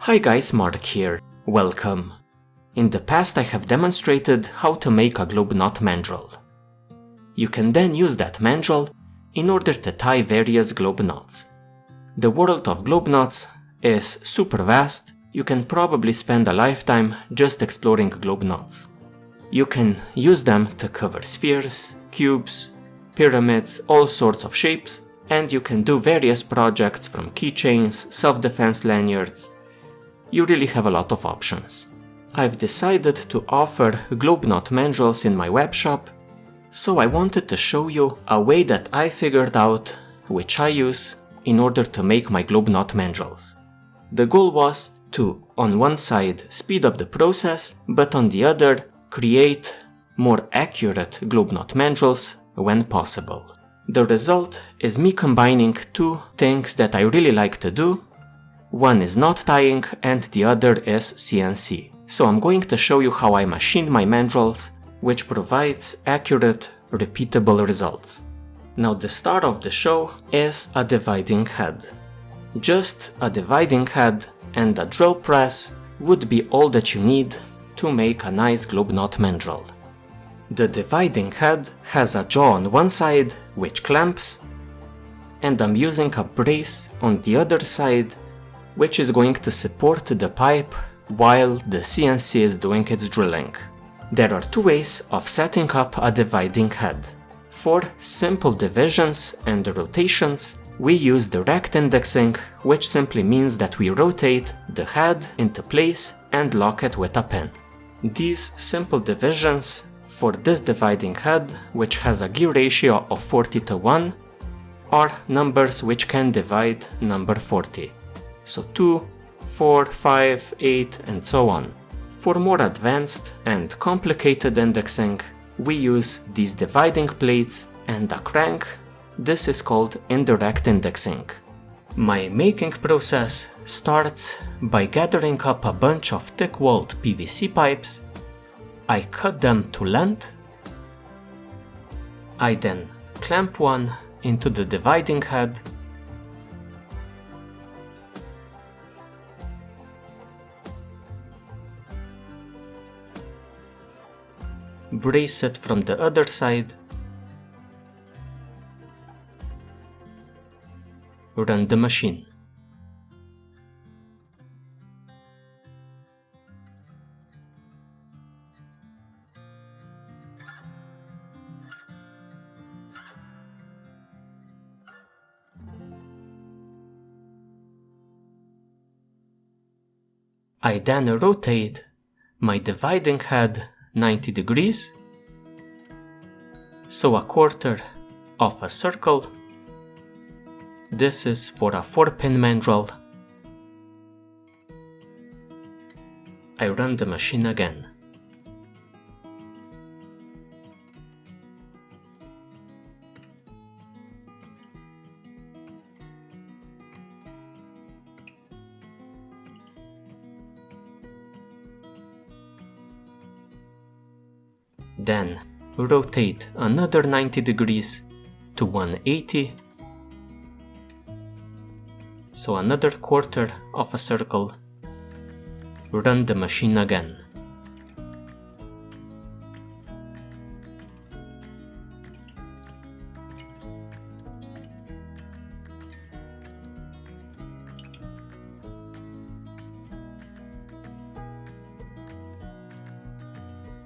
Hi guys, Mark here. Welcome. In the past I have demonstrated how to make a globe knot mandrel. You can then use that mandrel in order to tie various globe knots. The world of globe knots is super vast. You can probably spend a lifetime just exploring globe knots. You can use them to cover spheres, cubes, pyramids, all sorts of shapes, and you can do various projects from keychains, self-defense lanyards. You really have a lot of options. I've decided to offer globe knot mandrels in my webshop, so I wanted to show you a way that I figured out, which I use in order to make my globe knot mandrels. The goal was to, on one side, speed up the process, but on the other, create more accurate globe knot mandrels when possible. The result is me combining two things that I really like to do. One is knot tying and the other is CNC. So I'm going to show you how I machine my mandrels, which provides accurate, repeatable results. Now the star of the show is a dividing head. Just a dividing head and a drill press would be all that you need to make a nice globe knot mandrel. The dividing head has a jaw on one side which clamps, and I'm using a brace on the other side which is going to support the pipe while the CNC is doing its drilling. There are two ways of setting up a dividing head. For simple divisions and rotations, we use direct indexing, which simply means that we rotate the head into place and lock it with a pin. These simple divisions for this dividing head, which has a gear ratio of 40:1, are numbers which can divide number 40. So 2, 4, 5, 8, and so on. For more advanced and complicated indexing, we use these dividing plates and a crank. This is called indirect indexing. My making process starts by gathering up a bunch of thick-walled PVC pipes. I cut them to length. I then clamp one into the dividing head. Brace it from the other side. Run the machine. I then rotate my dividing head 90 degrees, so a quarter of a circle. This is for a 4-pin mandrel. I run the machine again. Then rotate another 90 degrees to 180, so another quarter of a circle. Run the machine again.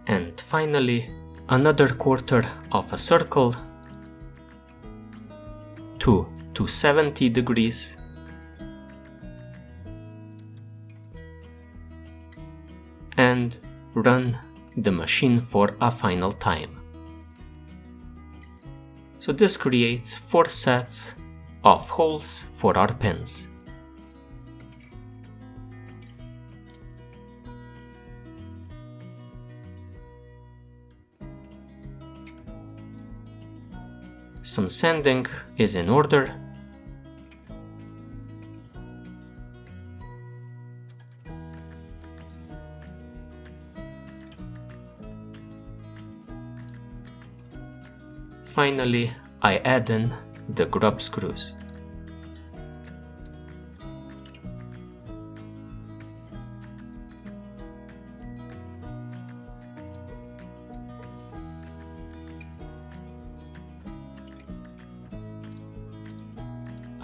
And finally, another quarter of a circle to 270 degrees. And run the machine for a final time. So this creates 4 sets of holes for our pins. Some sanding is in order. Finally, I add in the grub screws.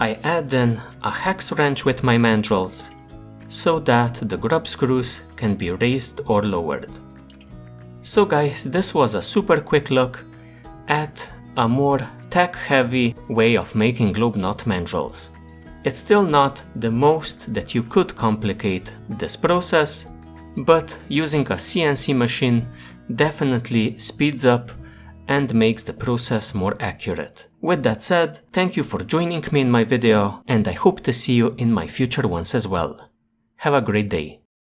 I add in a hex wrench with my mandrels so that the grub screws can be raised or lowered. So guys, this was a super quick look at a more tech-heavy way of making globe knot mandrels. It's still not the most that you could complicate this process, but using a CNC machine definitely speeds up and makes the process more accurate. With that said, thank you for joining me in my video, and I hope to see you in my future ones as well. Have a great day.